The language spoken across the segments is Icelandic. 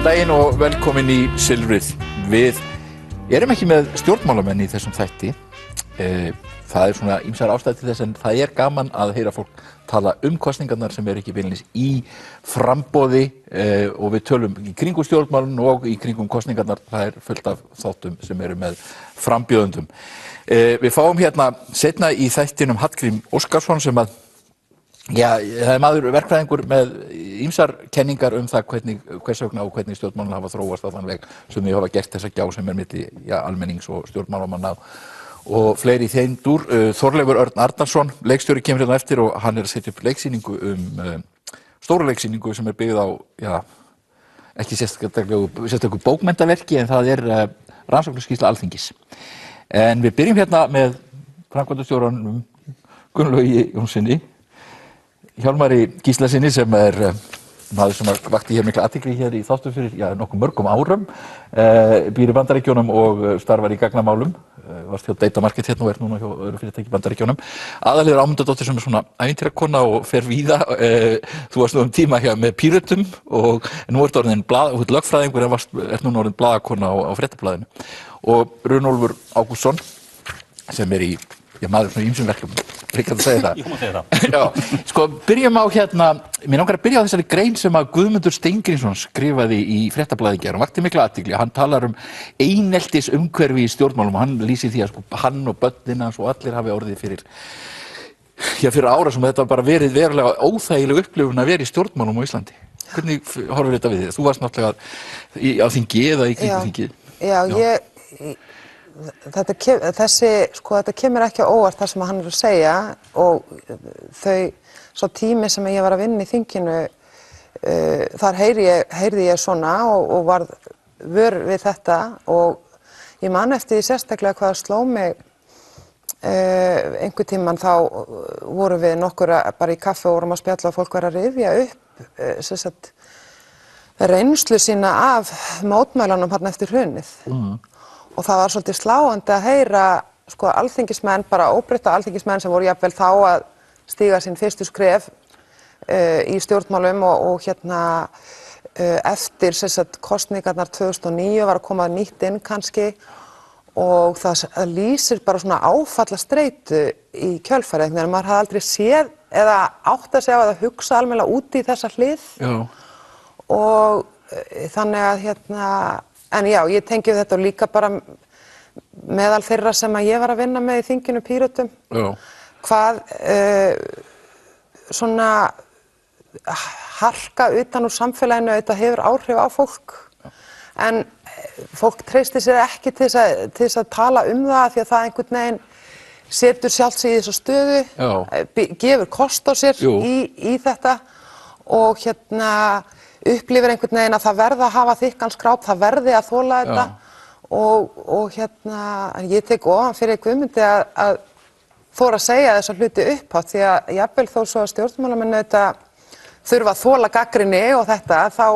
Góðan daginn og velkomin í Silfrið. Við erum ekki með stjórnmálamenn í þessum þætti. Það er svona ýmsar ástæður til þess en það er gaman að heyra fólk tala kosningarnar sem eru ekki beinlínis í framboði og við tölum í kringum stjórnmálin og í kringum kosningarnar. Það er fullt af þáttum sem eru með frambjóðendum. Við fáum hérna seinna í þættinum Hallgrím Óskarsson sem að það er maður verkfræðingur með ýmsar kenningar það hvers vegna og hvernig stjórnmálin hafa þróast á þann veg sem þau hafa gert þessa gjá sem er milli almennings og stjórnmálamanna og fleiri í þeim dúr. Þorleifur Örn Arnarsson, leikstjóri, kemur hérna eftir og hann er að setja upp leiksýningu stóra leiksýningu sem er byggð á ekki sérstaklega bókmenntaverki en það er rannsóknarskýrsla Alþingis. En við byrjum hérna með framkvæmdastjóranum Gunnlaugi Jónssyni, Hjálmari Gíslasyni sem er maður sem vakti hér mikla athygli hér í þáttum fyrir nokkuð mörgum árum, býr í Bandaríkjunum og starfar í gagnamálum, varst hjá Data Market hérna og er núna hjá öðru fyrirtæki í Bandaríkjunum. Aðalheiður Ámundadóttir sem er svona ævintýrakona og fer víða. Þú varst nú tíma hér með Pírötum og nú ertu orðin lögfræðingur en ert núna orðin blaðakona á Fréttablaðinu. Og Runólfur Ágústsson sem er í maður svona ýmsum verkefnum. Ekki að segja það. Jú, má segja það. Já, sko byrjum á mér langar að byrja á þessari grein sem að Guðmundur Steingrímsson skrifaði í Fréttablaðið í gær og vakti mikla athygli. Hann talar eineltis umhverfi í stjórnmálum og hann lýsir því að sko hann og börnin hans og allir hafi orðið fyrir ára sem þetta bara verið verulega óþægileg upplifun að vera í stjórnmálum á Íslandi. Hvernig horfir þetta við þig? Þú varst náttúrulega á þingi eða í kringum þingið. Já, þetta kemur ekki á óvart það sem hann er að segja og svo tími sem ég var að vinna í þinginu þar heyrði ég svona og varð vör við þetta og ég man eftir því sérstaklega hvað sló mig einhvern tímann þá vorum við nokkur bara í kaffi og vorum að spjalla og fólk var að rifja upp reynslu sína af mótmælunum þarna eftir hrunið. Og það var svolítið sláandi að heyra sko alþingismenn, bara óbreytta alþingismenn sem voru jafnvel þá að stíga sín fyrstu skref í stjórnmálum og eftir kosningarnar 2009 var að koma nýtt inn kannski og það lýsir bara svona áfallastreitu í kjölfarið þegar maður hafði aldrei séð eða átt að segja eða hugsa almennilega út í þessa hlið. Já. Og þannig að en já, ég tengi þetta líka bara meðal þeirra sem að ég var að vinna með í þinginu Pírötum. Já. Hvað svona harka utan úr samfélaginu þetta hefur áhrif á fólk. Já. En fólk treystir sér ekki til þess að tala það því að það einhvern veginn setur sjálft sig í þessa stöðu, gefur kost á sér í þetta og upplifir einhvern veginn að það verði að hafa þykkan skráp, það verði að þola þetta og en ég tek ofan fyrir Guðmundi að þora að segja þessa hluti upphátt því að jafnvel þó svo að stjórnmálamenn þurfa að þola gagnrýni og þetta þá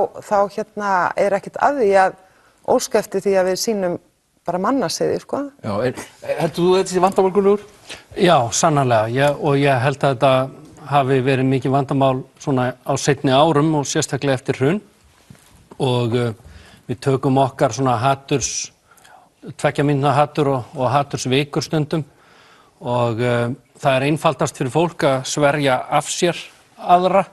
er ekkert að því að óska eftir því að við sýnum bara mannasiði, sko. Já, heldur þú þetta sé vandamál, Gunnlaugur? Já, sannarlega, og ég held að þetta hafi verið mikið vandamál svona á seinni árum og sérstaklega eftir hrun og við tökum okkar svona tveggja mínútna hatur og hatursvikur stundum og það er einfaldast fyrir fólk að sverja af sér aðra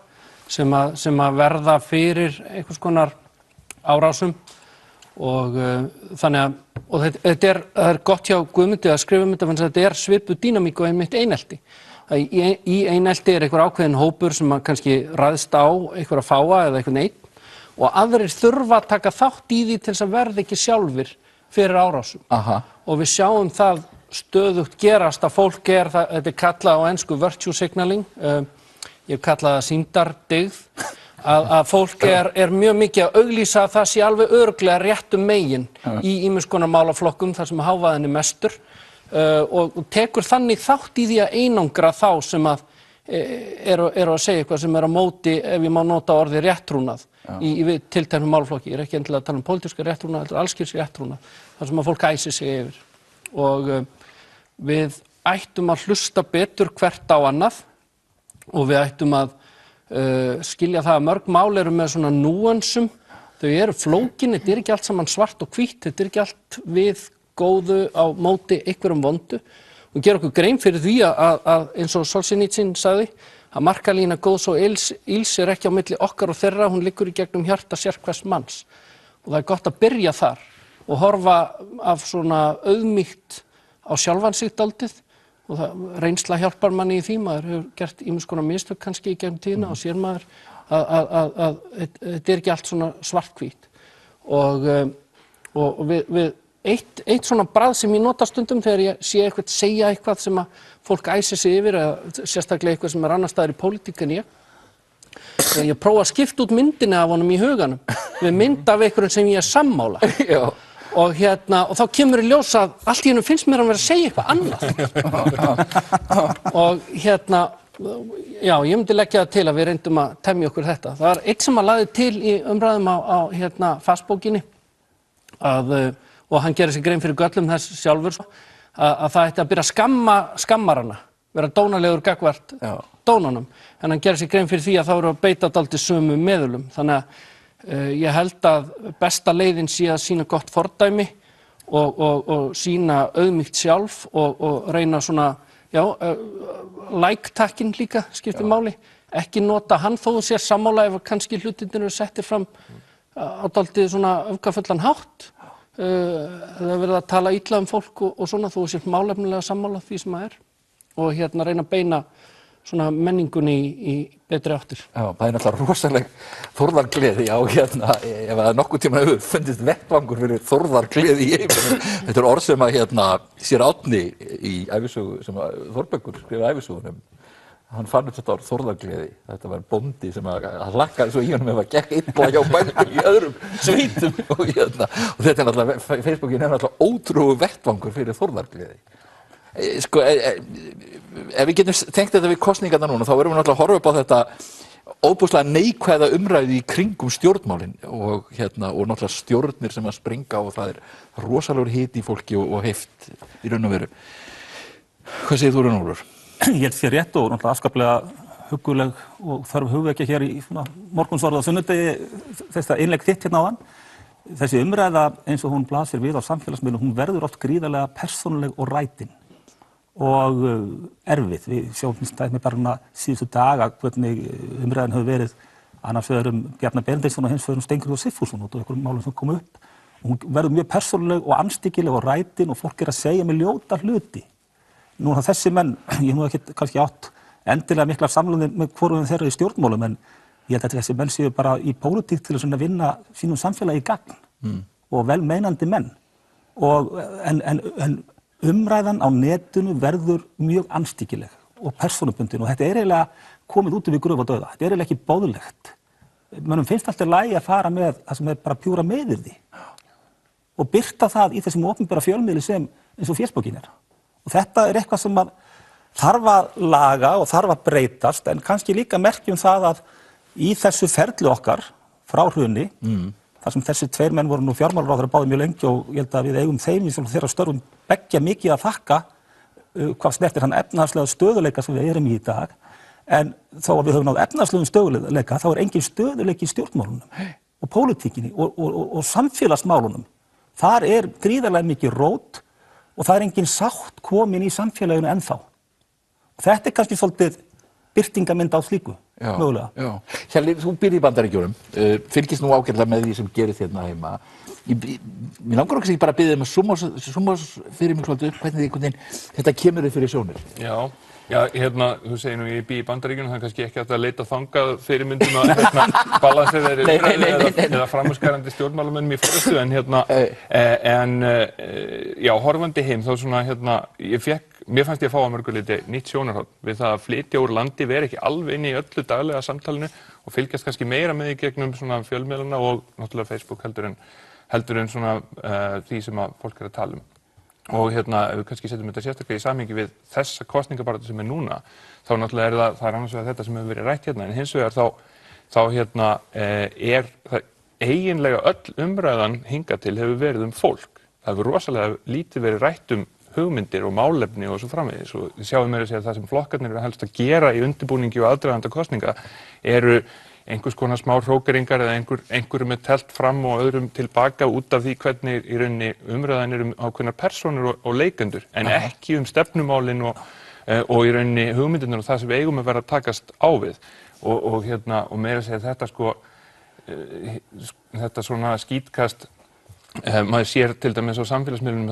sem að verða fyrir einhvers konar árásum og þannig að það er gott hjá Guðmundi að skrifa þetta þannig að þetta er svipuð dýnamík og einmitt einelti. Í einelti er einhver ákveðin hópur sem kannski ræðst á einhverja fáa eða einhvern einn og aðrir þurfa að taka þátt í því til þess að verða ekki sjálfir fyrir árásum. Aha. Og við sjáum það stöðugt gerast að fólk þetta er kallað á ensku virtue signaling, ég kalla það sýndardyggð, að fólk er mjög mikið að auglýsa að það sé alveg örugglega réttum megin í ýmiss konar málaflokkum þar sem hávaðinn er mestur. Og tekur þannig þátt í því að einangra þá sem að eru að segja eitthvað sem er á móti, ef ég má nota orðið réttrúnað í tilteknum málaflokki. Ég er ekki endilega að tala pólitíska réttrúnað, heldur allskyns réttrúnað, þar sem að fólk æsir sig yfir. Og við ættum að hlusta betur hvert á annað og við ættum að skilja það að mörg mál eru með svona núansum þau eru flókin, þetta ekki allt saman svart og hvítt, þetta ekki allt við góðu á móti einhverjum vondu og gera okkur grein fyrir því að eins og Solzhenitsyn sagði, að markalína góðs og ills ekki á milli okkar og þeirra, hún liggur í gegnum hjarta sérhvers manns og það gott að byrja þar og horfa af svona auðmýkt á sjálfan sig dálítið og það reynsla hjálpar manni í því, maður hefur gert ýmiss konar mistök kannski í gegnum tíðina og sér maður að þetta ekki allt svona svarthvít og við eitt svona bragð sem ég nota stundum þegar ég sé eitthvað segja eitthvað sem að fólk æsir sig yfir eða sérstaklega eitthvað sem annars staðar í pólitík en ég prófa að skipta út myndinni af honum í huganum við mynd af einhverjum sem ég sammála og þá kemur í ljós að allt í einu finnst mér að vera að segja eitthvað annað og já, ég myndi leggja það til að við reyndum að temja okkur þetta. Það var eitt sem að lagði til í umræðum á fastbókinni og hann gerir sig grein fyrir göllum þess sjálfur að það ætti að byrja að skammarana, vera dónalegur gagnvart dónunum. En hann gerir sig grein fyrir því að það voru að beita dálítið sömu meðulum. Þannig að ég held að besta leiðin sé að sýna gott fordæmi og sýna auðmýkt sjálf og reyna svona like-takkin líka skiptir máli, ekki nota hann þó sér sammála ef kannski hlutirnir eru settir fram á dálítið svona öfgafullan hátt það er verið að tala illa fólk og svona þó sér málefnilega sammála því sem það er og reyna að beina svona menningunni í betri áttir. Já, það er náttúrulega rosaleg þórðargleði á ef að nokkuð tíma hefur fundist vettvangur fyrir þórðargleði í heiminum. Þetta er orð sem að sér Árni í ævisögu sem að Þórbergur skrifaði ævisögunum. Hann fann upp þetta orð þórðargleði. Þetta var bóndi sem að hlakkaði svo í honum ef að gekk illa hjá bændum í öðrum sveitum og þetta er náttúrulega, Facebookin er náttúrulega ótrúlegur vettvangur fyrir þórðargleði. Sko, ef við getum tengt þetta við kosningarnar núna, þá erum við náttúrulega að horfa upp á þetta óbúslega neikvæða umræðu í kringum stjórnmálin og náttúrulega stjórnir sem að springa og það er rosalegur hiti í fólki og heift í raun og veru. Hvað segir þú, Runólfur? Ég held þér rétt og náttúrulega afskaplega hugguleg og þarf hugvekja hér í morgunsvarða á sunnudegi þetta innlegg þitt áðan. Þessi umræða eins og hún blasir við á samfélagsmiðlum, hún verður oft gríðarlega persónuleg og rætin og erfið. Við sjáum þetta bara síðustu daga hvernig umræðan hefur verið annars vegar Bjarna Benediktsson og hins vegar Steingrímur Sigfússon og einhverjum málum sem komu upp. Og hún verður mjög persónuleg og andstyggileg og rætin og fólk að segja með ljóta hluti. Nú þessi menn, ég hef ekki kannski átt endilega miklar samlunir með hvorum þeirra í stjórnmálum en ég held að þessi menn séu bara í pólitík til að vinna sínum samfélagi í gagn og vel meinandi menn. En umræðan á netinu verður mjög andstyggileg og persónubundin og þetta er eiginlega komið út við gröf og dauða. Þetta er eiginlega ekki boðlegt. Mönnum finnst alltaf lagi að fara með það sem er bara pjúra meðvirði og birta það í þessum opinbera fjölmiðli sem eins og Facebookin er. Og þetta er eitthvað sem þarf að laga og þarf að breytast en kannski líka merkjum það að í þessu ferli okkar frá hruni, þar sem þessi tveir menn voru nú fjármálaráðherrar báðir mjög lengi og ég held að við eigum þeim í þeirra störfum beggja mikið að þakka hvað snertir hann efnahagslega stöðuleika sem við erum í dag. En þó að við höfum náð efnahagslegum stöðuleika þá er engin stöðuleiki í stjórnmálunum og pólitíkinni og samfélagsmálunum. Þar er gríðarlega mikið rót og það er engin sátt komin í samfélaginu ennþá. Þetta er kannski svolítið birtingamynd á slíku. Mögulega. Hjalli, þú býrð í Bandaríkjunum, fylgist nú ágætlega með því sem gerist hérna heima. Mér langar ekki bara að biðja summa fyrir mig svolítið upp hvernig þetta kemur upp fyrir sjónir. Já, þú segir nú ég bý í Bandaríkjunum, það er kannski ekki hægt að leita þangað fyrirmyndum að balansið eða framúrskarandi stjórnmálamönnum í forystu en horfandi heim þá svona mér fannst ég að fá að mörgu leyti nýtt sjónarhorn við það að flytja úr landi, vera ekki alveg inn í öllu daglega samtalinu og fylgjast kannski meira með í gegnum svona fjölmiðlana og náttúrulega Facebook heldur en svona því sem að fólk er að tala og ef við kannski setjum þetta sérstaklega í samhengi við þessa kosningabaráttu sem er núna þá náttúrulega það er annars vegar þetta sem hefur verið rætt hérna en hins vegar þá er það eiginlega öll umræðan hingað til hefur verið fólk. Það hefur rosalega lítið verið rætt hugmyndir og málefni og svo framvegis og við sjáum meira að segja það sem flokkarnir eru helst að gera í undirbúningi og aðdraganda kosninga eru einhvers konar smá hrókeringar eða einhverjum er telt fram og öðrum tilbaka út af því hvernig í rauninni umræðan ákveðnar persónur og leikendur, en ekki stefnumálin og í rauninni hugmyndirnar og það sem við eigum að vera að takast á við. Og meira að segja þetta þetta svona skítkast, maður sér til dæmis á samfélagsmiðlum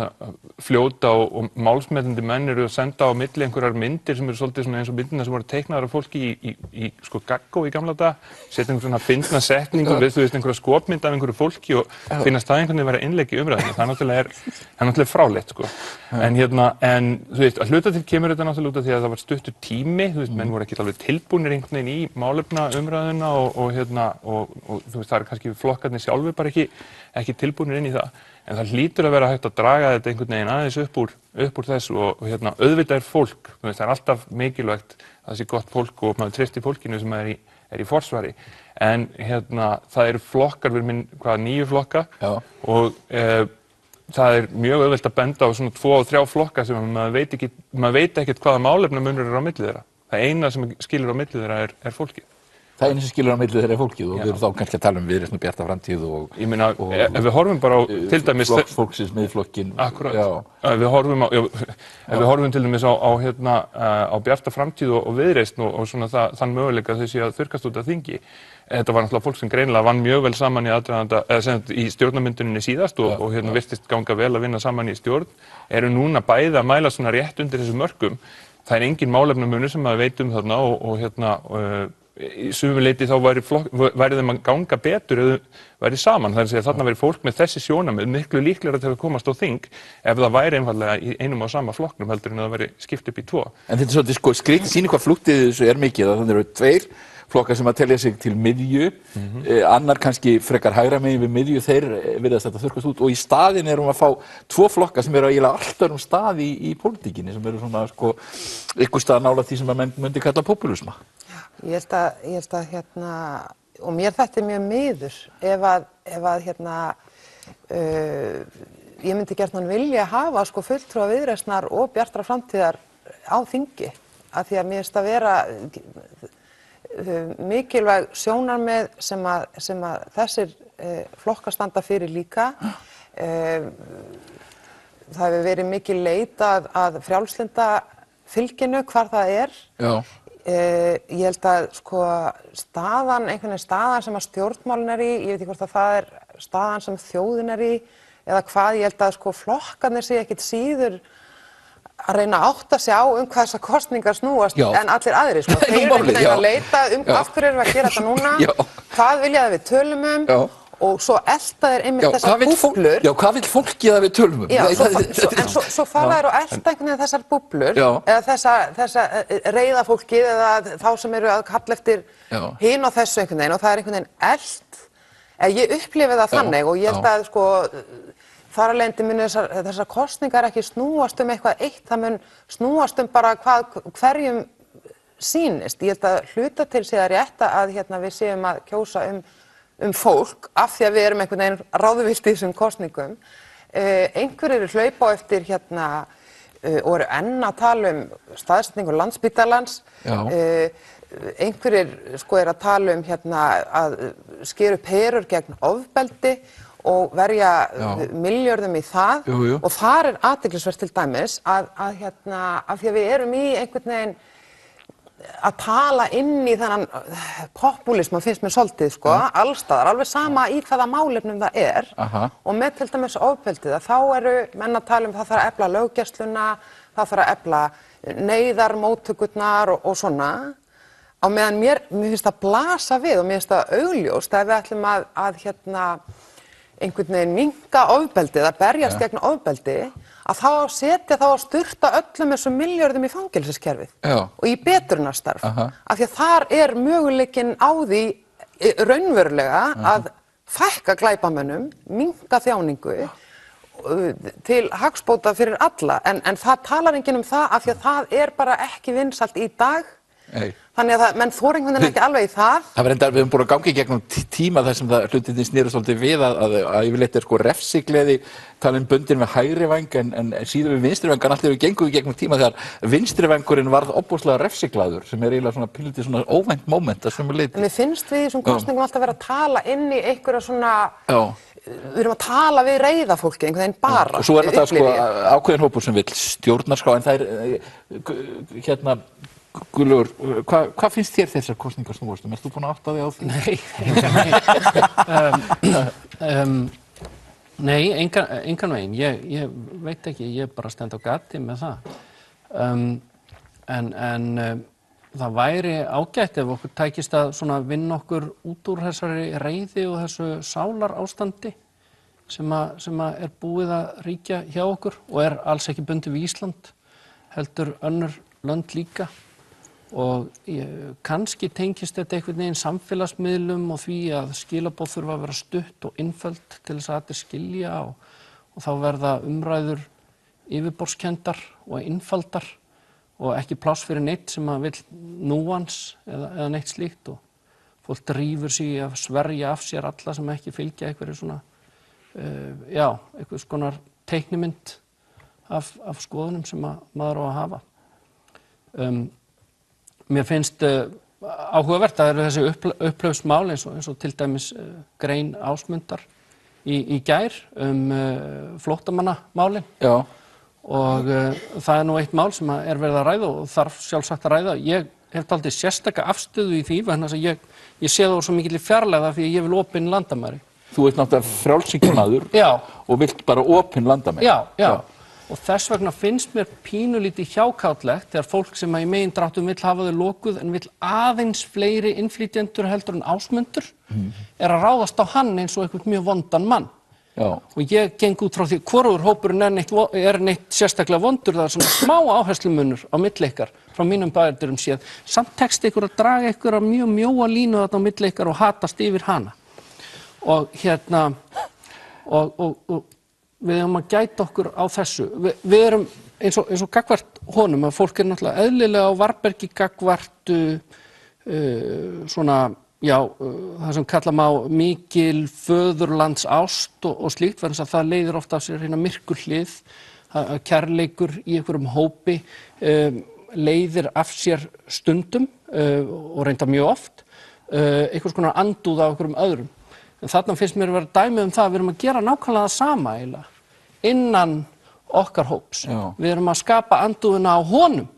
fljóta og málsmetandi menn eru að senda á milli einhverjar myndir sem eru svolítið eins og myndirnar sem voru teiknaðar af fólki í gaggó í gamla daga, setja einhvern svona fyndna setningu við einhverja skopmynd af einhverju fólki og finnast það einhvern veginn vera innlegg í umræðinu. Það náttúrulega fráleitt En þú veist, að hluta til kemur þetta náttúrulega út af því að það var stuttur tími, þú veist, menn voru ekki alveg tilbúnir einhvern veginn í málefna umræðuna og þú veist, það eru kannski flokkarnir sjálfur bara ekki tilbúnir inn í það, en það hlýtur að vera hægt að draga þetta einhvern veginn aðeins upp úr þessu og auðvitað fólk, þú veist, það er alltaf mikilvægt að það sé gott fólk og maður treystir fólkinu sem er í forsvari, en það eru flokkar, við erum 9 flokka og það er mjög auðvelt að benda á svona 2 og 3 flokka sem maður veit ekkert hvaða málefnamunur eru á milli þeirra. Það eina sem skilur á milli þeirra er fólkið. Það eina sem skilur á milli þeirra er fólkið og við erum þá kannski að tala Viðreisn og Bjarta framtíð og ég meina, ef við horfum bara á til dæmis Flokks fólksins, Miðflokkinn. Akkurat. Ef við horfum til dæmis á Bjarta framtíð og Viðreisn og svona þann möguleika þau séu að þurrkast út af þingi. Þetta var náttúrulega fólk sem greinilega vann mjög vel saman í stjórnarmynduninni síðast og virtist ganga vel að vinna saman í stjórn, eru núna bæði að mæla svona rétt undir þessu mörkum. Það er engin málefnamunur sem maður veit þarna og í sumu leyti þá væri þeim að ganga betur ef þau væri saman. Það er að segja þarna væri fólk með þessi sjónarmið miklu líklegra til að komast á þing ef það væri einfaldlega í einum og sama flokknum heldur en það væri skipt upp í 2. En þetta er svolítið skrítið sýnir hvað flúttið þessu er mikið, að þannig eru 2 flokkar sem að telja sig til miðju, annar kannski frekar hægra megin við miðju, þeir virðast þetta þurrkast út og í staðinn erum að fá 2 flokkar sem eru eiginlega allt öðrum stað í pólitíkinni, sem eru svona ykkur stað nálægt því sem að menn myndi kalla popúlisma. Ég held að og mér þetta er mjög miður ef að ég myndi gjarnan vilja hafa fulltrúa Viðreisnar og Bjartrar framtíðar á þingi, af því að mér finnst að vera mikilvæg sjónarmið sem að þessir flokkar standa fyrir líka. Það hefur verið mikil leit að frjálslynda fylginu, hvar það er. Ég held að staðan sem að stjórnmálin er í, ég veit ekki hvort að það er staðan sem þjóðin er í eða hvað, ég held að flokkarnir sé ekkert síður að reyna að átta sig á hvað þessar kosningar snúast en allir aðrir. Þeir eru einhvern veginn að leita af hverju erum við að gera þetta núna, hvað vilja það við tölum og svo elta þeir einmitt þessar búblur. Hvað vill fólkið að við tölum En svo fara þeir og elta einhvern veginn þessar búblur eða þessa reiða fólkið eða þá sem eru að kalla eftir hin og þessu einhvern veginn og það er einhvern veginn elt. Ég upplifi það þannig og ég held að þar af leiðandi munu þessar kosningar ekki snúast eitthvað eitt, það mun snúast bara hvað hverjum sýnist. Ég held að hluta til sé það rétt að við séum að kjósa fólk af því að við erum einhvern veginn ráðvillt í þessum kosningum. Einhverjir eru hlaupa á eftir og eru enn að tala staðsetningu Landspítalans. Einhverjir eru að tala að skera upp herör gegn ofbeldi og verja milljörðum í það. Og þar er athyglisvert til dæmis að af því að við erum í einhvern veginn að tala inn í þennan popúlisma finnst mér svolítið allstaðar, alveg sama í hvaða málefnum það er. Og með til dæmis ofbeldið þá eru menn að tala það þarf að efla löggæsluna, það þarf að efla neyðarmóttökurnar og svona. Á meðan mér finnst það blasa við og mér finnst það augljóst að við ætlum að einhvern veginn minnka ofbeldið, að berjast gegn ofbeldi, að setja þá að sturta öllum þessum milljörðum í fangelsiskerfið og í betrunarstarf. Af því að þar er möguleikinn á því raunverulega að fækka glæpamönnum, minnka þjáningu til hagsbóta fyrir alla. En það talar enginn það af því að það er bara ekki vinsælt í dag. Nei. Þannig að menn þora einhvern veginn ekki alveg í það. Það var enda, við höfum búin að gangi í gegnum tíma þar sem hlutinni snerust svolítið við að yfirleitt sko refsigleði talin bundin við hægri væng en síður við vinstri væng en allir við gengum í gegnum tíma þegar vinstri vængurinn varð opbúslega refsiglaður sem eiginlega svona pínlítið svona óvænt moment að sömu leyti. En mér finnst við í þessum kosningum alltaf vera að tala inn í einhverja svona, við erum að tala við reiða fólki, einhvern veginn bara. Og svo þetta sko ákveðin hópur sem vill stjórnarskrá en það hérna Guðlaugur, hvað finnst þér þessar kosningar snúast? Ertu búin að átta þig á því? Nei, engan veginn. Ég veit ekki, ég bara stend á gati með það. En það væri ágætt ef okkur tækist að svona vinna okkur út úr þessari reiði og þessu sálarástandi sem er búið að ríkja hjá okkur og er alls ekki bundið við Ísland, heldur önnur lönd líka. Og kannski tengist þetta einhvern veginn samfélagsmiðlum og því að skilaboð þurfa að vera stutt og einföld til þess að allir skilja og þá verða umræður yfirborðskenndar og einfaldar og ekki pláss fyrir neitt sem að vill núans eða neitt slíkt og fólk drífur sig að sverja af sér alla sem ekki fylgja einhverju svona einhvers konar teiknimynd af skoðunum sem maður á að hafa. Mér finnst áhugavert að það eru þessi upplausmál eins og til dæmis grein Ásmundar í gær flóttamannamálin. Já. Og það nú eitt mál sem er verið að ræða og þarf sjálfsagt að ræða. Ég hef dálítið sérstaka afstöðu í því vegna þess að ég sé það úr svo mikilli fjarlægð því að ég vil opin landamæri. Þú ert náttúrulega frjálshyggjumaður og vilt bara opin landamæri. Já. Og þess vegna finnst mér pínulítið hjákátlegt þegar fólk sem í megindráttum vill hafa þau lokuð en vill aðeins fleiri innflytjendur heldur en Ásmundur er að ráðast á hann eins og einhvern mjög vondan mann. Já. Og ég geng út frá því hvorugur hópurinn er neitt sérstaklega vondur, það er svona smá áherslumunur á milli ykkar frá mínum bæjardyrum séð. Samt tekst ykkur að draga ykkur að mjög mjóa línu þarna á milli ykkar og hatast yfir hana. Og og við erum að gæta okkur á þessu. Við erum eins og gagnvart honum að fólk er náttúrulega eðlilega á varbergi gagnvart svona, það sem kalla má mikil föðurlandsást og slíkt vegna þess að það leiðir oft af sér hérna myrkur hlið, kærleikur í einhverjum hópi leiðir af sér stundum og reyndar mjög oft einhvers konar andúð á einhverjum öðrum. En þarna finnst mér að vera dæmi um það að við erum að gera nákvæmlega það sama eiginlega innan okkar hóps. Við erum að skapa andúðina á honum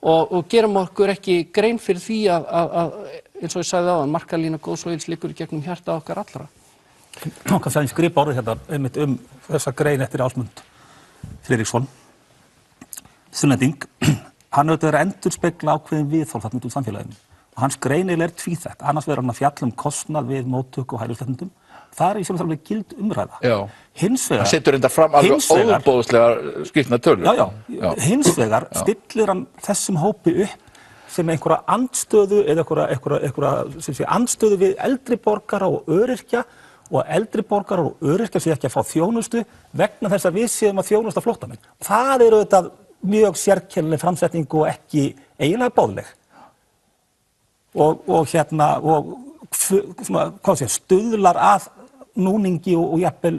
og gerum okkur ekki grein fyrir því að eins og ég sagði áðan, markalína góðs og ills liggur í gegnum hjarta okkar allra. Kannski að ég skrifa orðið hérna einmitt þessa grein eftir Ásmund Friðriksson, Sunnlending. Hann auðvitað er að endurspegla ákveðin viðhorf þarna út úr samfélaginu. Og hans greinilega er tvíþætt. Annars verður hann að fjalla kostnað við móttöku og hælisleitendum. Það er í sjálfsagt alveg gild umræða. Já. Hins vegar... Hann setur enda fram alveg óbóðslega skrýtna tölur. Já. Hins vegar stillir hann þessum hópi upp sem einhverja andstöðu eða einhverja andstöðu við eldri borgara og öryrkja og eldri borgarar og öryrkjar séu ekki að fá þjónustu vegna þess að við séum að þjónusta flóttamenn. Það er auðvitað mjög sérkennileg framsetning og ekki eiginlega boðleg. Og stuðlar að núningi og jafnvel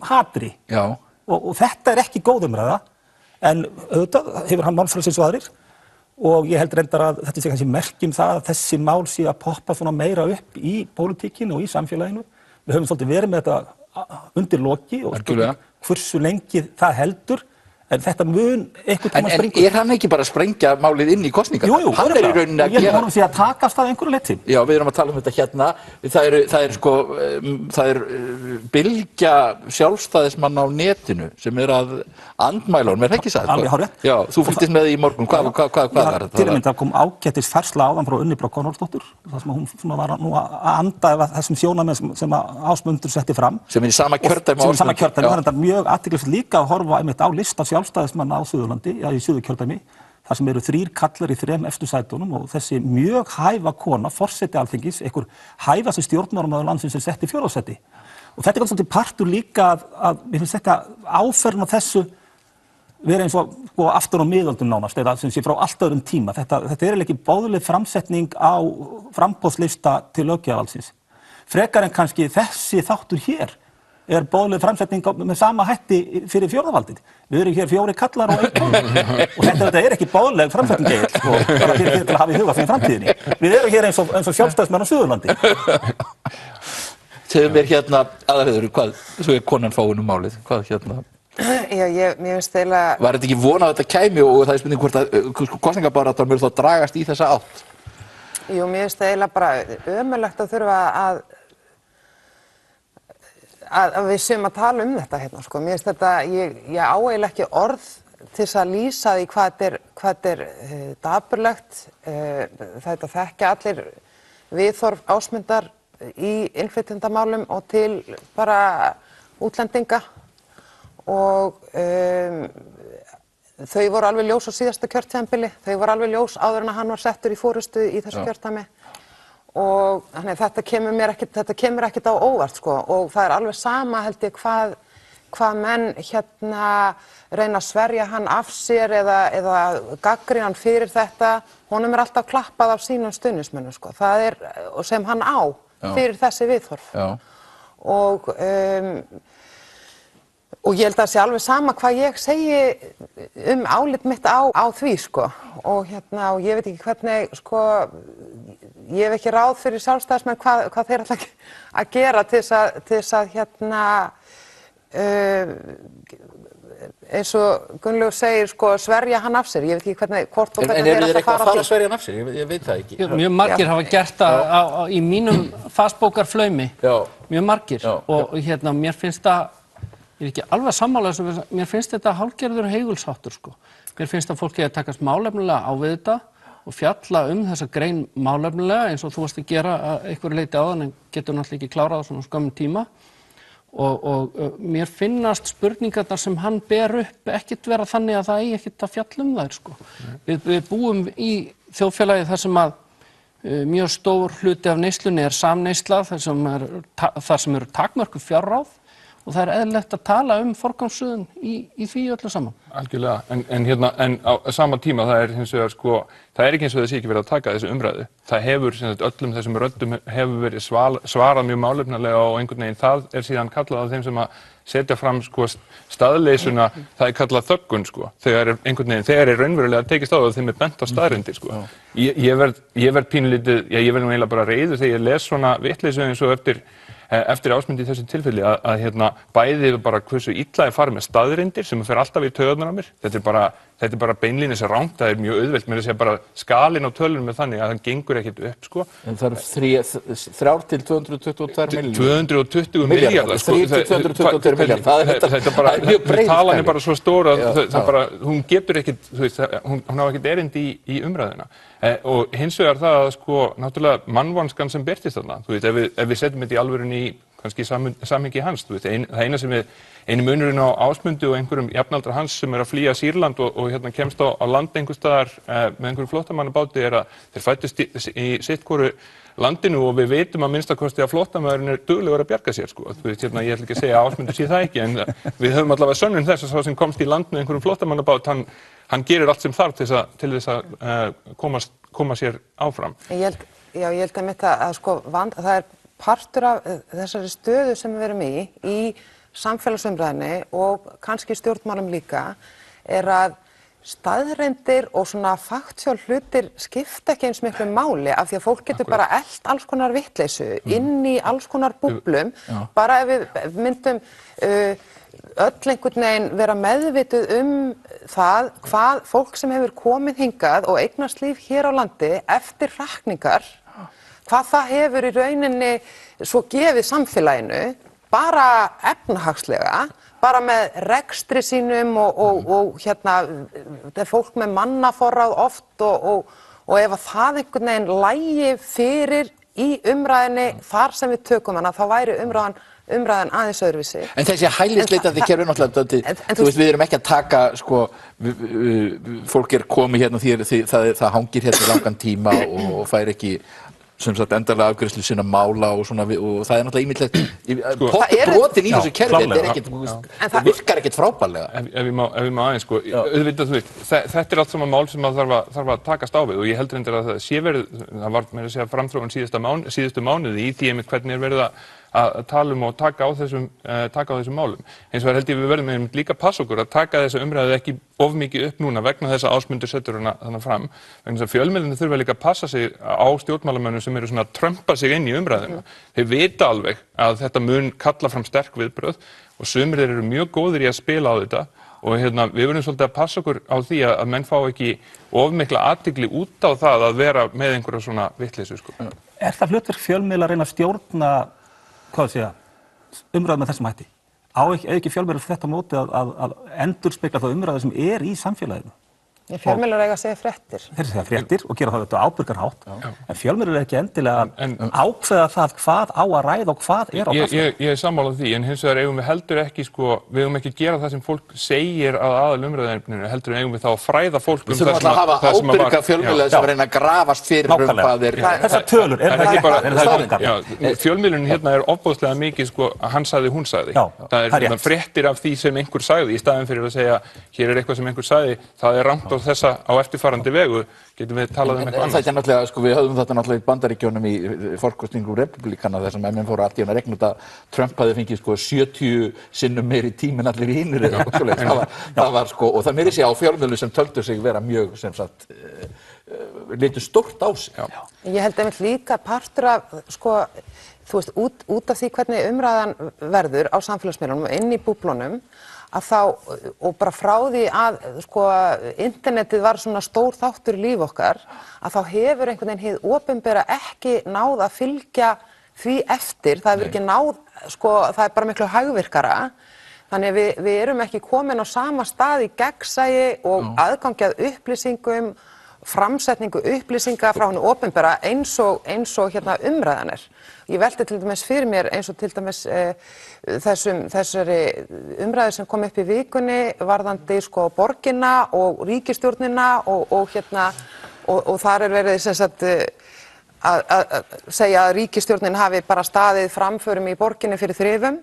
hatri. Já. Og þetta er ekki góð umræða, en auðvitað hefur hann málfrelsi eins og aðrir og ég held reyndar að þetta sé kannski merki það að þessi mál sé að poppa svona meira upp í pólitíkinni og í samfélaginu. Við höfum svolítið verið með þetta undir loki og hversu lengi það heldur. En þetta mun einhvern tímann springa. En er hann ekki bara að sprengja málið inn í kosningar? Jú, hann er í rauninni að gera. Ég vonum því að takast það einhverju leyti. Já, við erum að tala um þetta hérna. Það er bylgja sjálfstæðismann á netinu sem er að andmæla honum, er það ekki sagt? Alveg hárrétt. Já, þú fylgdist með því í morgun. Hvað var þetta? Til að mynda kom ágætis færsla áðan frá Unni Brá Konráðsdóttur, þar sem hún var nú að anda þessum sjónarmiðum sem Ásmundur setti fram. Sem er í sama kjördæmi. Það er mjög athyglisvert líka að horfa einmitt á lista sjálfstæðismanna á Suðurlandi, í Suðurkjördæmi, þar sem eru 3 kallar í 3 efstu sætunum og þessi mjög hæfa kona, forseti Alþingis, einhver hæfasti stjórnmálamaður landsins sem setti 4. sæti. Og þetta er svolítið partur líka að mér finnst þetta áferðin á þessu vera eins og sko, aftur á miðöldum nánast eða sem sé frá allt öðrum tíma. Þetta er ekki boðleg framsetning á framboðslista til löggjafarvaldsins. Frekar en kannski þessi þáttur hér er boðleg framsetning með sama hætti fyrir fjórðavaldið. Við erum hér 4 kallar og 1 konur og þetta er ekki boðleg framsetning sko, bara fyrir til að hafa í huga fyrir framtíðinni. Við erum hér eins og sjálfstæðismenn á Suðurlandi. Segðu mér hérna, Aðalheiður, hvað, svo er konan fáin málið, hvað hérna? Já, mér finnst eiginlega... Var þetta ekki von að þetta kæmi og það er spurning hvort að kosningabaráttan mjög þá dragast í þessa átt? Jú, mér finnst eiginlega bara ömurlegt að þurfa að við séum að tala um þetta hérna, sko. Mér finnst þetta, ég á eiginlega ekki orð til þess að lýsa því hvað þetta er dapurlegt. Þetta þekkja allir viðhorf Ásmundar í innflytjendamálum og til bara útlendinga og þau voru alveg ljós á síðasta kjörtímabili, þau voru alveg ljós áður en að hann var settur í forystu í þessu kjörtími og þannig þetta kemur ekkert á óvart sko og það er alveg sama held ég hvað menn hérna reyna að sverja hann af sér eða gagnrýna hann fyrir þetta, honum er alltaf klappað af sínum stuðningsmönnum sko, það er sem hann á fyrir þessi viðhorf og ég held að það sé alveg sama hvað ég segi álit mitt á því sko og hérna og ég veit ekki hvernig sko ég hef ekki ráð fyrir sjálfstæðismenn hvað þeir ætla að gera til þess að hérna eins og Gunnlaugur segir sko sverja hann af sér, ég veit ekki hvort og hvernig þeir ætla að fara að sverja hann af sér, ég veit það ekki. Mjög margir hafa gert það í mínum fastbókarflaumi, mjög margir og hérna mér finnst það ég er ekki alveg sammála þess að mér finnst þetta hálfgerður heigulsháttur sko. Mér finnst að fólki að takast málefnilega á við þetta og fjalla þessa grein málefnilega eins og þú varst að gera að einhverju leyti áðan en getur náttúrulega ekki klárað á svona skömmum tíma og mér finnast spurningarnar sem hann ber upp ekkert vera þannig að það eigi ekkert að fjalla þær sko. Við búum í þjóðfélagi þar sem að mjög stór hluti af neyslunni er samneysla þar sem eru takmörkuð fjárráð og það er eðlilegt að tala forgangsröðun í því öllu saman. Algjörlega, en á sama tíma það er hins vegar sko, það er ekki eins og þessi ekki verið að taka þessu umræðu. Það hefur, öllum þessum röddum hefur verið svarað mjög málefnalega og einhvern veginn það er síðan kallað af þeim sem að setja fram sko staðleysuna, það er kallað þöggun sko, þegar er raunverulega tekist á það þeim er bent á staðreyndir sko. Ég verð pínulítið, ég verð nú eiginlega bara reiður þegar ég les svona vitleysu eins og eftir Ásmundi í þessu tilfelli að hérna bæði bara hversu illa er farið með staðreyndir sem fer alltaf í taugarnar á mér. Þetta er bara beinlínis rangt, það er mjög auðvelt með að segja bara skalinn á tölunum með þannig að það gengur ekkert upp sko. En það eru 3 til 222 milljarðar. 220 milljarðar sko. 3 til 222 milljarðar. Það er mjög breytt. Talan er bara svo stór að hún getur ekkert, hún á ekkert erindi í umræðuna. Og hins vegar það að sko náttúrulega mannvonskan sem birtist þarna, ef við setjum þetta í alvörunni í kannski samhengi hans, það eini munurinn á Ásmundi og einhverjum jafnaldra hans sem er að flýja Sýrland og hérna kemst á land einhvers staðar með einhverjum flóttamannabáti er að þeir fæddust í sitt hvoru landinu og við vitum að minnstakosti að flóttamaðurinn er duglegur að bjarga sér sko. Hérna, ég ætla ekki að segja að Ásmundur sé það ekki en við höfum allavega sönnun þess að sá sem komst í land með einhverjum flóttamannabát hann gerir allt sem þarf til þess að koma sér áfram. Ég held að sko það er partur af þessari stöðu sem við erum í samfélagsumræðunni og kannski stjórnmálum líka er að staðreyndir og svona faktúal hlutir skipta ekki eins miklu máli af því að fólk getur bara elt alls konar vitleysu inn í alls konar búblum bara ef við myndum öll einhvern veginn vera meðvituð það hvað fólk sem hefur komið hingað og eignast líf hér á landi eftir hrakningar hvað það hefur í rauninni svo gefið samfélaginu bara efnahagslega bara með rekstri sínum og hérna það er fólk með mannaforráð oft og ef að það einhvern veginn lægi fyrir í umræðinni þar sem við tökum hana þá væri umræðan aðeins öðruvísi. En þessi hælisleitandi kerfi náttúrulega, þú veist við erum ekki að taka sko, fólk komið hérna því það hangir hérna langan tíma og fær ekki sem sagt endanlega afgreiðslu sinna mála og svona og það er náttúrulega ímyndilegt Það brotin í þessu kerfi, klárlega. þetta er ekkert, það virkar ekkert frábærlega. Ef ég má aðeins, sko, auðvitað, þú veist, þetta er allt saman mál sem að þarf að takast á við og ég heldur endur að það sé verið, það var meira að segja framþróun síðustu mánuði í því einmitt hvernig er verið að tala um og taka á þessum málum. Hins vegar held ég við verðum einmitt líka að passa okkur að taka þessa umræðu ekki of mikið upp núna vegna þess að Ásmundur setur hana þannig fram. Vegna þess að fjölmiðlarnir þurfa líka að passa sig á stjórnmálamönnum sem eru svona að trömpa sig inn í umræðuna. Þeir vita alveg að þetta mun kalla fram sterk viðbrögð og sumir þeir eru mjög góðir í að spila á þetta og við verðum svolítið að passa okkur á því að menn fá ekki of mikla athygli út á það að vera með einhverja svona vitleysu, sko. Er það hlutverk fjölmiðla að reyna að stjórna umræðu með þessum hætti? Á ekki fjölmiðlar þetta móti að endurspegla þá umræðu sem er í samfélaginu? Fjölmiðlar eiga að segja fréttir. Þeir segja fréttir og gera það á ábyrgan hátt, en fjölmiðlar er ekki endilega ákveða það hvað á að ræða og hvað er á dagskrá. Ég er sammála því, en hins vegar eigum við heldur ekki, sko, við eigum ekki að gera það sem fólk segir að aðalumræðuefninu, heldur eigum við þá að fræða fólk Við þurfum alltaf að hafa ábyrga fjölmiðla sem reyna að grafast fyrir hvað er. Þessar tölur, er það fjölmiðlunin hérna er ofboðslega mikið, sko, hann sagði, hún sagði. Það er fréttir af því sem einhver sagði, í staðinn fyrir að segja, hér er eitthvað sem einhver sagði, það er rangt á þessa á eftirfarandi vegu, getum við talað um eitthvað annars. Þetta er náttúrulega, sko, við höfum þetta náttúrulega í Bandaríkjunum í forkosningu republikana þar sem menn fóru allt í að regna út að Trump hafði fengið, sko, 70 sinnum meiri tími en allir hinir eða eitthvað svoleiðis. Það var, sko, og það meiri sig á fjölmiðlum sem töldu sig vera mjög, sem sagt, litu stórt á sig. Ég held einmitt líka partur af, sko, þú veist, út af því hvernig umræðan verður á samfélagsmiðlunum og inn í búblunum, að þá, og bara frá því að, sko, internetið var svona stór þáttur í líf okkar, að þá hefur einhvern veginn hið opinbera ekki náð að fylgja því eftir, það hefur ekki náð, sko, það er bara miklu hagvirkara, þannig við erum ekki komin á sama stað í gegnsæi og aðgangi að upplýsingum, framsetningu upplýsinga frá hinu opinbera eins og hérna umræðan er. Ég velti til dæmis fyrir mér eins og til dæmis þessari umræðu sem kom upp í vikunni varðandi, sko, borgina og ríkisstjórnina og hérna og þar er verið sem sagt að segja að ríkisstjórnin hafi bara staðið framförum í borginni fyrir þrifum.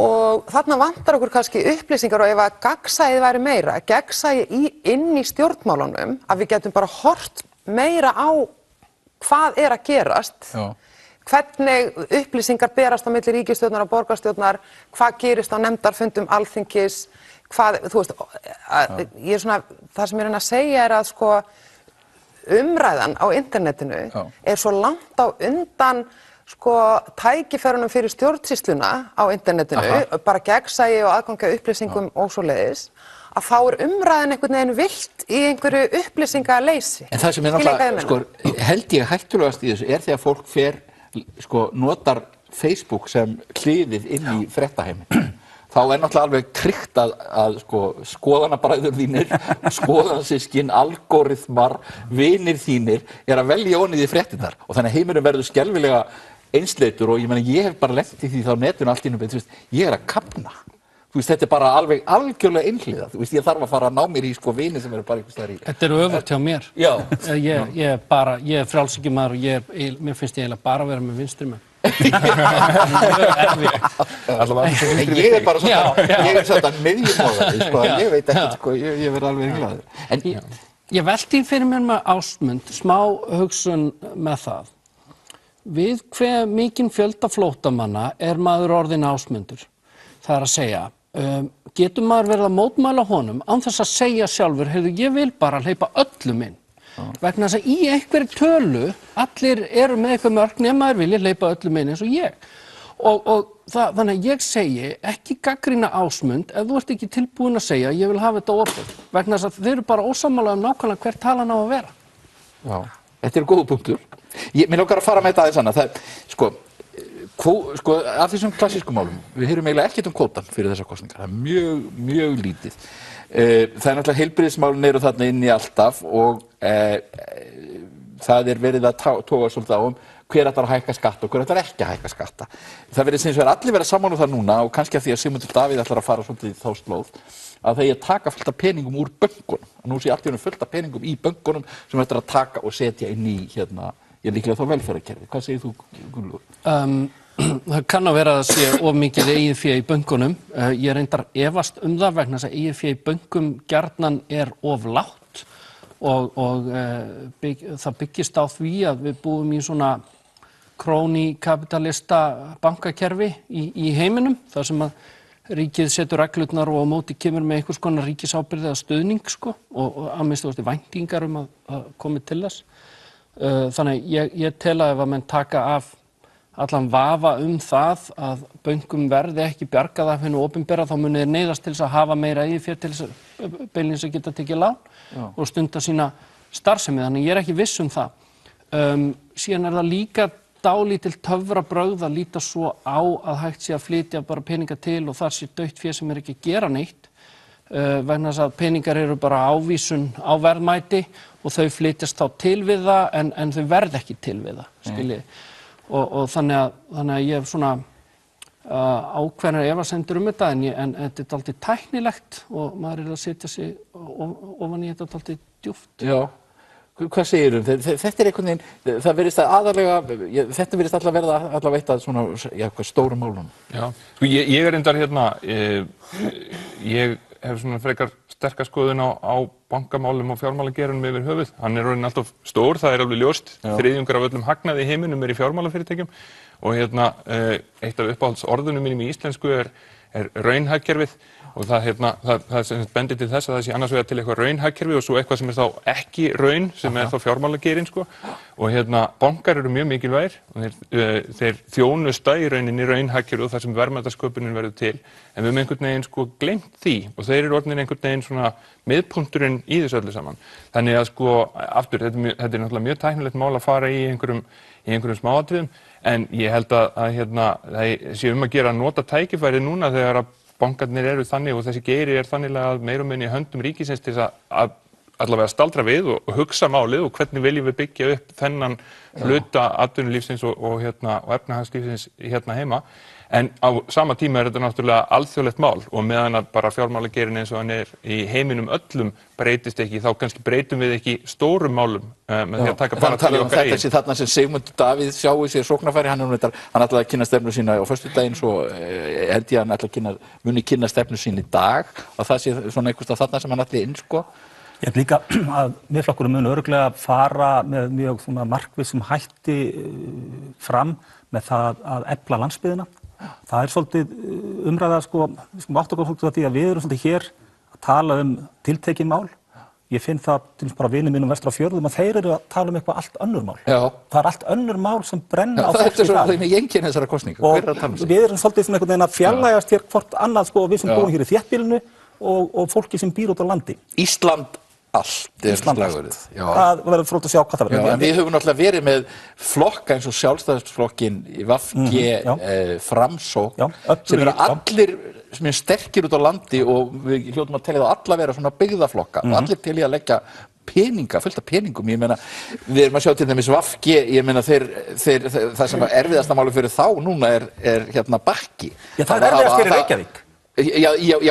Og þarna vantar okkur kannski upplýsingar og ef að gagnsæið væri meira, gagnsæi inn í stjórnmálunum, að við getum bara hort meira á hvað er að gerast, hvernig upplýsingar berast á milli ríkisstjórnar og borgarstjórnar, hvað gerist á nefndarfundum Alþingis, hvað, þú veist, ég er svona, það sem ég reyna að segja er að, sko, umræðan á internetinu er svo langt á undan, sko, tækifærunum fyrir stjórnsýsluna á internetinu, bara gegnsæi og aðgangi að upplýsingum og svoleiðis, að þá er umræðan einhvern veginn villt í einhverju upplýsingaleysi. En það sem er náttúrulega, sko, held ég hættulegast í þessu er þegar fólk sko, notar Facebook sem hliðið inn í fréttaheimin. Þá er náttúrulega alveg tryggt að sko, skoðanabræður þínir, skoðanasyskin, algoritmar, vinir þínir er að velja onið í fréttirnar og þannig að heimurinn verður skelfilega einsleitur og ég meina ég hef bara lent í því þá netinu allt í einu, ég er að kafna. Þú veist, þetta er bara alveg algjörlega einhliða. Þú veist, ég þarf að fara að ná mér í, sko, vini sem eru bara einhvers staðar í. Þetta er öfugt hjá mér. Já. Ég er frjálshyggjumaður og mér finnst ég eiginlega bara að vera með vinstri menn. Ég er bara svona, ég er svona miðjumóðari, sko, ég veit ekki, sko, ég verð alveg glaður. Ég velti fyrir mér með Ásmund, smá hugsun með það. Við hve mikinn fjölda flóttamanna er maður orðinn Ásmundur? Það er að segja, getur maður verið að mótmæla honum án þess að segja sjálfur, heyrðu, ég vil bara hleypa öllum inn. Vegna þess að í einhverju tölu, allir eru með eitthvað mörk nema þeir vilja hleypa öllum inn eins og ég. Þannig að ég segi, ekki gagnrýna Ásmund ef þú ert ekki tilbúin að segja, ég vil hafa þetta opið. Vegna þess að þeir eru bara ósammála nákvæmlega hver talan á að vera. Já, þetta er góð punktur. Mér langar að fara með þetta aðeins annað. Sko, af þessum klassískum málum, við heyrum eiginlega ekkert kvótann fyrir þessar kosningar. Það er mjög, mjög lítið. Það er náttúrulega heilbrigðismálin eru þarna inni alltaf og það er verið að toga svolítið á hver ætlar að hækka skatta og hver ætlar ekki að hækka skatta. Það verið sem allir vera saman það núna og kannski af því að Sigmundur Davíð ætlar að fara svolítið í þá slóð að það er að taka fullt af peningum úr bönkunum. Nú sé allt í einu fullt af peningum í bönkunum sem ætlar að taka og setja inn í líklega þá velferðarkerfi. Hvað segir þú, Gunnlaugur? Það kann að vera að sé of mikið eigið fé í bönkunum. Ég reyndar efast það vegna þess að eigið fé í bönkum gjarnan of lágt og það byggist á því að við búum í svona krónikapitalista bankakerfi í heiminum, þar sem að ríkið setur reglurnar og á móti kemur með einhvers konar ríkisábyrgð eða stuðning sko, og að minnsta kosti væntingar að komi til þess. Þannig ég tel að ef að menn taka af allan vafa það að bönkum verði ekki bjargað af hinu opinbera, þá muni þeir neyðast til þess að hafa meira eigið fé til þess að beinlínis að geta tekið lán og stunda sína starfsemi, þannig ég ekki viss það. Síðan það líka dálítil töfrabrögð að líta svo á að hægt sé að flytja bara peninga til og þar sé dautt fé sem ekki að gera neitt, vegna þess að peningar eru bara ávísun á verðmæti og þau flytjast þá til við það en þau verð ekki til við það, skiljið. Og þannig að ég hef svona ákveðnar efasemdir þetta en þetta er dálítið tæknilegt og maður að setja sig ofan í þetta dálítið djúpt. Já, hvað segir þetta einhvern veginn, það virðist að aðalega, þetta virðist allavega eitt að svona, stórum málum. Já, sko ég reyndar ég hef svona frekar sterka skoðun á bankamálum og fjármálageiranum yfir höfuð. Hann orðinn alltaf stór, það alveg ljóst. Þriðjungur af öllum hagnaði í heiminum í fjármálafyrirtækjum og eitt af uppáhaldsorðunum mínum í íslensku er raunhagkerfið og það sem bendir til þess að það sé annars vegar til eitthvað raunhagkerfi og svo eitthvað sem þá ekki raun, sem þá fjármálageirinn sko. Og bankar eru mjög mikilvægir og þeir þjónusta í rauninni raunhagkerfi og þar sem verðmætasköpunin verður til, en við höfum einhvern veginn sko gleymt því og þeir eru orðnir einhvern veginn svona miðpunkturinn í þessu öllu saman. Þannig að sko aftur, þetta er náttúrulega mjög tæknilegt mál að fara í einhverjum smáatriðum, en ég held að það sé að gera að nota tækifærið núna þegar að bankarnir eru þannig og þessi geiri þannig að meira og minna í höndum ríkisins til að allavega staldra við og hugsa málið og hvernig viljum við byggja upp þennan hluta atvinnulífsins og efnahagslífsins heima. En á sama tíma þetta náttúrulega alþjóðlegt mál og meðan að bara fjármálageirinn eins og hann í heiminum öllum breytist ekki, þá kannski breytum við ekki stórum málum með því að taka bara til okkar eigin. Þetta þarna sem Sigmundur Davíð sjáu sér sóknarfæri, hann ætlaði að kynna stefnu sína á föstudaginn, svo held ég að hann muni kynna stefnu sín í dag og það sé svona einhvers þarna sem hann ætli inn sko. Ég held líka að Miðflokkurinn mun örugglega fara með mjög markvissum hætti fram með það að efla landsbyggðina. Það svolítið umræða sko, við skulum átta okkur á því að við erum svolítið hér að tala tiltekin mál. Ég finn það til bara vinir mínum vestur á fjörðum að þeir eru að tala eitthvað allt önnur mál. Já. Það allt önnur mál sem brenna á fólki í dag. Það er svona enginn þessara kosninga. Hver að tala við erum svolítið svona einhvern veginn að fjarlægast hér hvort annað sko, við sem búum hér í þéttbýlinu og fólki sem býr út á landi. Ísland allt slagorðið. Það verður fróðlegt að sjá hvað það verður. En við höfum náttúrulega verið með flokka eins og Sjálfstæðisflokkinn, VG, Framsókn, sem eru allir sem sterkir út á landi og við hljótum að telja það alla vera svona byggðaflokka og allir telja að leggja peninga, fullt af peningum. Ég meina, við erum að sjá til dæmis VG, ég meina það sem er erfiðasta máli fyrir þá núna er Bakki. Já, það er erfiðast fyrir Reykjavík. Já,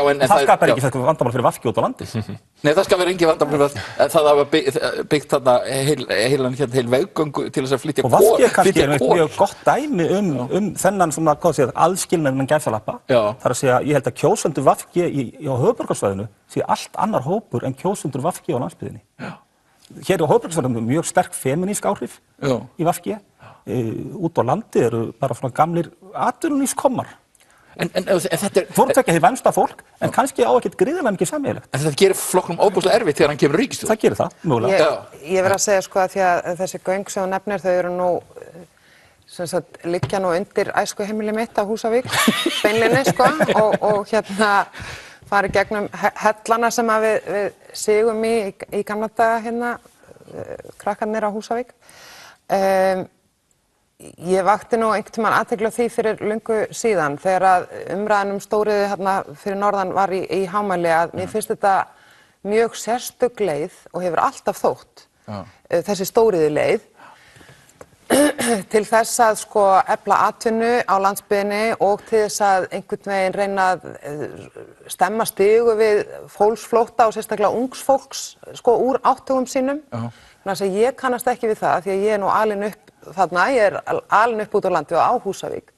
en það skapar ekki þetta vandamál fyrir VG út á landi. Nei, það skapar engin vandamál fyrir það hafa byggt þarna heil veggöngu til þess að flytja kol. Og VG kannski er mjög gott dæmi þennan svona, aðskilnað innan gæsalappa. Það er að segja, ég held að kjósendur VG á höfuðborgarsvæðinu sé allt annar hópur en kjósendur VG á landsbyggðinni. Hér á höfuðborgarsvæðinu mjög sterk femínísk áhrif í VG. Út á landi eru bara svona gamlir atvinnulífskommar. En þetta Hvorttveggja hið vænsta fólk, en kannski á ekkert gríðarlega mikið sameiginlegt. En þetta gerir flokknum óbúslega erfitt þegar hann kemur ríkisstjórn. Það gerir það, mögulega. Ég verð að segja sko að því að þessi göng sem þú nefnir, þau eru nú liggja nú undir æskuheimili mitt á Húsavík, beinlinni sko, og fari gegnum hellana sem að við sigum í gamla daga krakkarnir á Húsavík. Ég vakti nú einhvern tímann athygli á því fyrir löngu síðan þegar að umræðan stóriðju fyrir norðan var í hámæli að mér finnst þetta mjög sérstök leið og hefur alltaf þótt þessi stóriðju leið til þess að sko efla atvinnu á landsbyggðinni og til þess að einhvern veginn reyna að stemma stigu við fólksflótta og sérstaklega ungs fólks sko úr áttugum sínum Þannig að ég kannast ekki við það, því að ég nú alin upp þarna, ég alin upp út á landi og á Húsavík.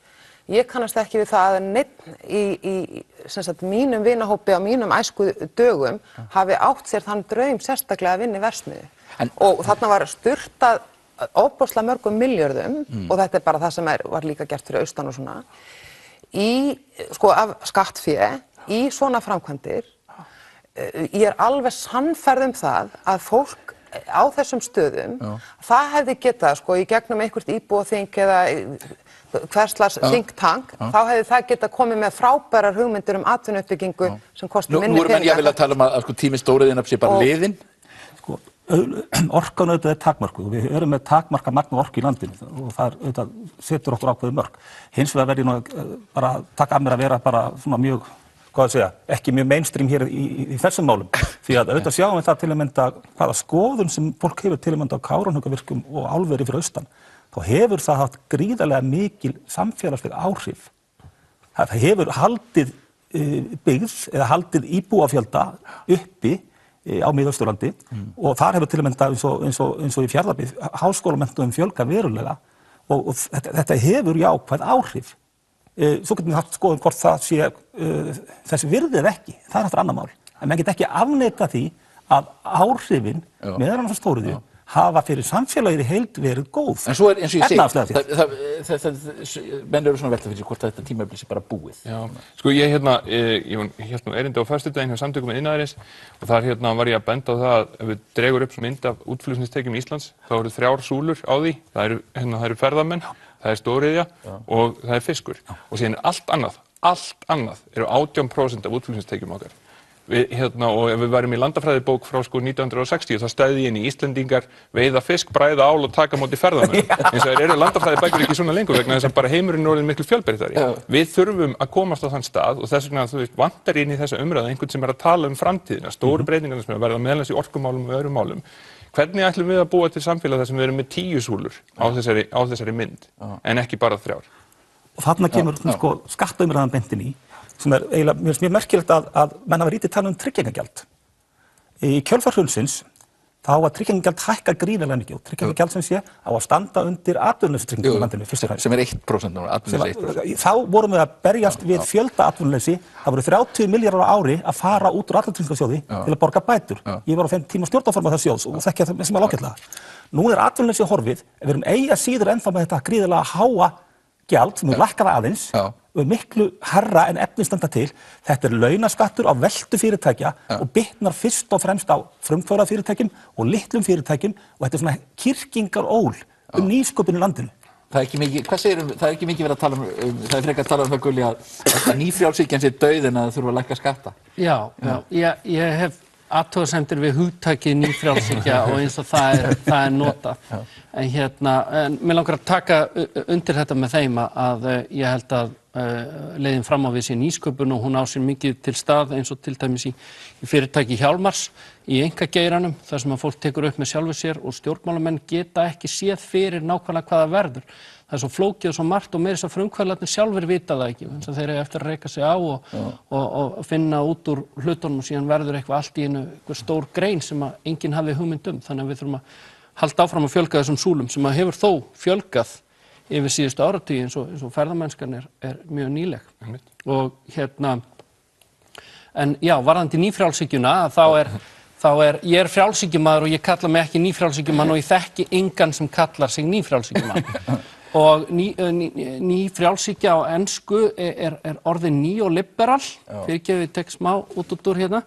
Ég kannast ekki við það að neinn í sem sagt, mínum vinahópi á mínum æsku dögum hafi átt sér þann draum sérstaklega að vinna í verksmiðju. Og þarna var sturtað ofboðslega mörgum milljörðum og þetta bara það sem var líka gert fyrir austan og svona sko af skattfé í svona framkvæmdir. Ég alveg sannfærð það að fólk á þessum stöðum það hefði getað sko í gegnum einhvert íbúaþing eða hverslags think tank þá hefði það getað komið með frábærar hugmyndir atvinnuuppbyggingu sem kostar minni peninga. Nú menn jafnvel að tala að sko tíminn stóriðinnar sé bara liðinn. Sko orkan auðvitað takmörkuð og við erum með takmarka magn orku í landinu og það auðvitað setur okkur ákveðið mörk. Hins vegar verð ég nú bara taka af mér að vera bara svona mjög, hvað að segja, ekki mjög mainstream hér í þessum málum. Því að auðvitað sjáum við það til að mynda hvaða skoðun sem fólk hefur til að mynda á Kárahnjúkavirkjun og álveri fyrir austan. Þá hefur það haft gríðarlega mikil samfélagsleg áhrif. Það hefur haldið byggð eða haldið íbúafjölda uppi á Miðausturlandi og þar hefur til að mynda eins og í Fjarðabyggð háskólamenntuðum fjölgað verulega og þetta hefur jákvæð áhrif. Svo getum við haft skoðun hvort það sé þessi virði eða ekki, það er aftur annað mál. En maður get ekki afneita því að áhrifin meðal annars á stóriðju hafa fyrir samfélagið í heild verið góð. En svo eins og ég segi, menn eru svona velta fyrir sig hvort þetta tímabili sé bara búið. Já, sko ég hélt nú erindi á föstudaginn hjá Samtökum iðnaðarins og þar var ég að benda á það að ef við dregur upp mynd af útflutningstekjum Íslands þá eru 3 súlur á því, það eru ferðamenn, það stóriðja og það fiskur. Og síðan allt annað eru 18% af útflutningstekjum okkar. Og ef við værum í landafræðibók frá sko 1960 þá stæði inn í Íslendingar veiða fisk, bræða ál og taka á móti ferðamenn. Eins og eru landafræðibækur ekki svona lengur vegna þess að bara heimurinn er orðinn miklu fjölbreyttari. Við þurfum að komast á þann stað og þess vegna vantar inn í þessa umræðu einhvern sem að tala tíðina, stóru breytingarnar sem verða meðal annars í orkumálum og öðrum málum. Hvernig ætlum við að búa til samfélag þar sem við erum með 10 súlur á þessari mynd en ekki bara 3? Og þarna kemur sko skattaumræðan beint inn í sem eiginlega mjög merkilegt að menn hafa lítið talað tryggingagjald. Í kjölfar hrunsins þá var tryggingagjald hækkað gríðarlega mikið og tryggingagjald sem sé á að standa undir atvinnuleysistryggingu í landinu fyrst og fremst. Sem 1% núna, atvinnuleysi 1%. Þá vorum við að berjast við fjölda atvinnuleysi, það voru 30 milljarðar á ári að fara út úr atvinnuleysistryggingasjóði til að borga bætur. Ég var á þeim tíma stjórnarformaður þess sjóðs og þekkja það sem ágætlega. Nú atvinnuleysi horfið, við erum eigi að síður ennþá með þetta gríðarlega háa gjald sem lækkað aðeins og miklu hærra en efni standa til. Þetta launaskattur á veltu fyrirtækja og bitnar fyrst og fremst á frumkvöðlafyrirtækjum og litlum fyrirtækjum og þetta svona kyrkingaról nýsköpun í landinu. Það er ekki mikið, hvað segirðu, það er ekki mikið verið að tala það er frekar að tala það Gulli að nýfrjálshyggjan sé dauð en að það þurfa að lækka skatta. Já, ég hef athugasemdir við hugtakið nýfrjálshyggja og eins og það er notað. En mér langar að taka undir þetta með þeim að ég held að leiðin fram á við sé nýsköpun og hún á sér mikið til stað eins og til dæmis í fyrirtæki Hjálmars í einkageiranum þar sem að fólk tekur upp með sjálfu sér og stjórnmálamenn geta ekki séð fyrir nákvæmlega hvað það verður. Það er svo flókið og svo margt og meira þess að frumkvöðlarnir sjálfur vita það ekki. Þeir eru eftir að reka sig á og finna út úr hlutunum og síðan verður eitthvað allt í einhver stór grein sem að enginn hafi hugmynd um. Þannig að við þurfum að halda áfram að fjölga þessum súlum sem að hefur þó fjölgað yfir síðustu áratugi eins og ferðamennskan er mjög nýleg. Og en já, varðandi nýfrjálshyggjuna ég er frjálshyggjumaður og ég kalla mig ekki nýfrjálshyggjumann og ég þekki engan sem kallar sig nýfrjálshyggjumann. Og nýfrjálshyggja á ensku er orðið neoliberal, fyrirgefið ég tek smá út úr hérna,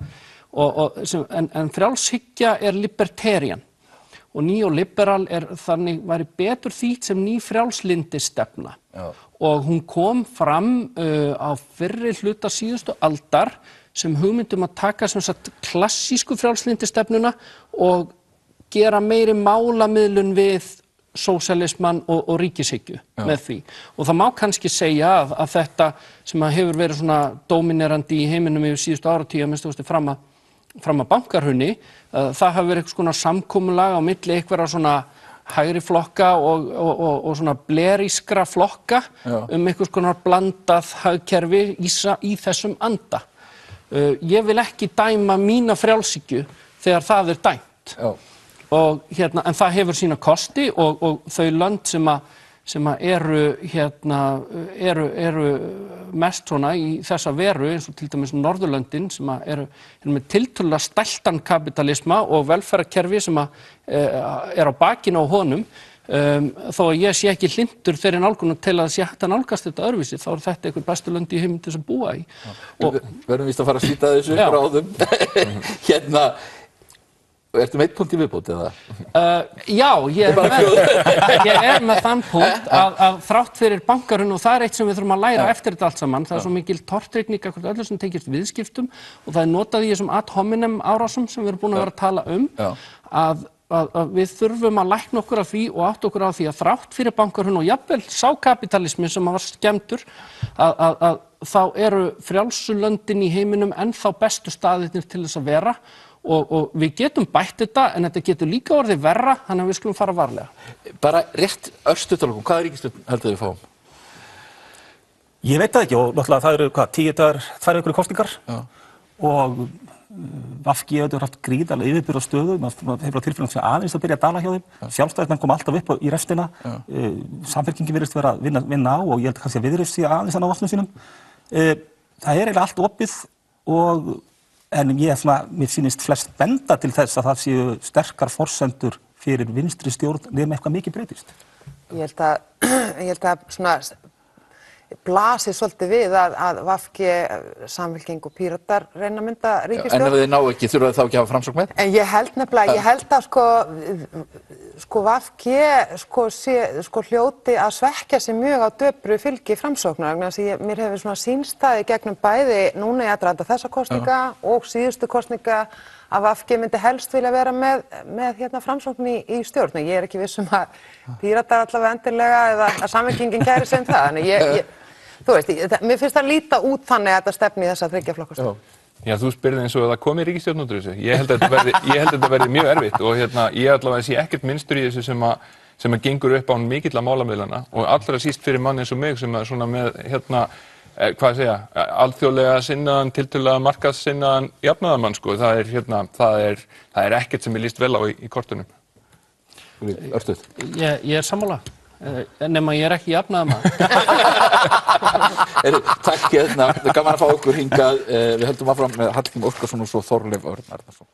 en frjálshyggja er libertarian. Og neoliberal þannig væri betur þýtt sem nýfrjálslyndistefna. Og hún kom fram á fyrri hluta síðustu aldar sem hugmyndum að taka sem sagt klassísku frjálslyndistefnuna og gera meiri málamiðlun við sósíalismann og ríkishyggju með því. Og það má kannski segja að þetta sem hefur verið svona dóminerandi í heiminum yfir síðustu áratugi að minnsta kosti fram að bankarhruni, það hafi verið eitthvað svona samkomulag á milli einhverja svona hægri flokka og svona blerískra flokka einhvers konar blandað hagkerfi í þessum anda. Ég vil ekki dæma mína frjálshyggju þegar það er dæmt. en það hefur sína kosti og þau lönd sem eru mest svona í þessa veru eins og til dæmis Norðurlöndin sem eru með tiltölulega stæltan kapitalisma og velferðarkerfi sem er á bakinu á honum þó að ég sé ekki hlynntur þeirri nálgunum til að sé hægt að nálgast þetta öðruvísi þá þetta einhver bestu lönd í heiminn til þess að búa í. Verðum víst að fara að slíta þessu bráðum. Ertu með 1 punkt í viðbót eða? Já, ég er með þann punkt að þrátt fyrir bankahrun og það eitt sem við þurfum að læra eftir þetta allt saman, það svo mikil tortryggni gagnvart öllu sem tengist viðskiptum og það notað í þessum ad hominem árásum sem við erum búin að vera að tala að við þurfum að lækna okkur af því og átta okkur á því að þrátt fyrir bankahrun og jafnvel sá kapitalismi sem var skemmtur að þá eru frjálsu löndin í heiminum ennþá bestu staðirnir til þess að vera og við getum bætt þetta en þetta getur líka orðið verra þannig að við skulum fara varlega. Bara rétt örstuðalögum, hvaða ríkisstjórn heldur við fáum? Ég veit það ekki og náttúrulega það eru 10 dagar, 2 vikur kosningar og VG hefur haft gríðarlega yfirbyrð á stöðu, maður hefur á tilfellum sem aðeins að byrja að dala hjá þeim, Sjálfstæðismenn koma alltaf upp í restina, Samfylkingin virðist vera að vinna á og ég held kannski að Viðreisn sé aðeins að ná vatnum sínum. Það er eiginlega allt opið en mér sýnist flest benda til þess að það séu sterkar forsendur fyrir vinstri stjórn nema eitthvað mikið breytist. Ég held að svona blasir svolítið við að VG, Samfylking og Píratar reyna að mynda ríkisstjórn. En ef þið ná ekki, þurfa þið þá ekki að hafa Framsókn með? En ég held nefnilega, ég held að VG hljóti að svekkja sig mjög á döpru fylgi Framsóknar. Mér hefur svona sýnst það í gegnum bæði núna í aðdraganda þessa kosninga og síðustu kosninga að VG myndi helst vilja vera með Framsókn í stjórn. Ég er ekki viss að Píratar allavega endilega eða að Samfylkingin kæri sig það. Þannig þú veist, mér finnst það líta út þannig að þetta stefni í þessa 3 flokka stjórn. Já, þú spyrði eins og það komi ríkisstjórn út úr þessu. Ég held að þetta verði mjög erfitt og ég allavega sé ekkert mynstur í þessu sem gengur upp án mikilla málamiðlana og allra síst fyrir mann eins og mig sem svona með alþjóðlega sinnaðan, tiltölulega markaðssinnaðan jafnaðarmann sko. Það er ekkert sem ég líst vel á í kortunum. Örstuð. Ég er sammála. Nema ég er ekki jafnaðarmaður. Takk, það er gaman að fá okkur hingað. Við höldum áfram með Hallgrím Óskarsson og svo Þorleif Örn Arnarsson.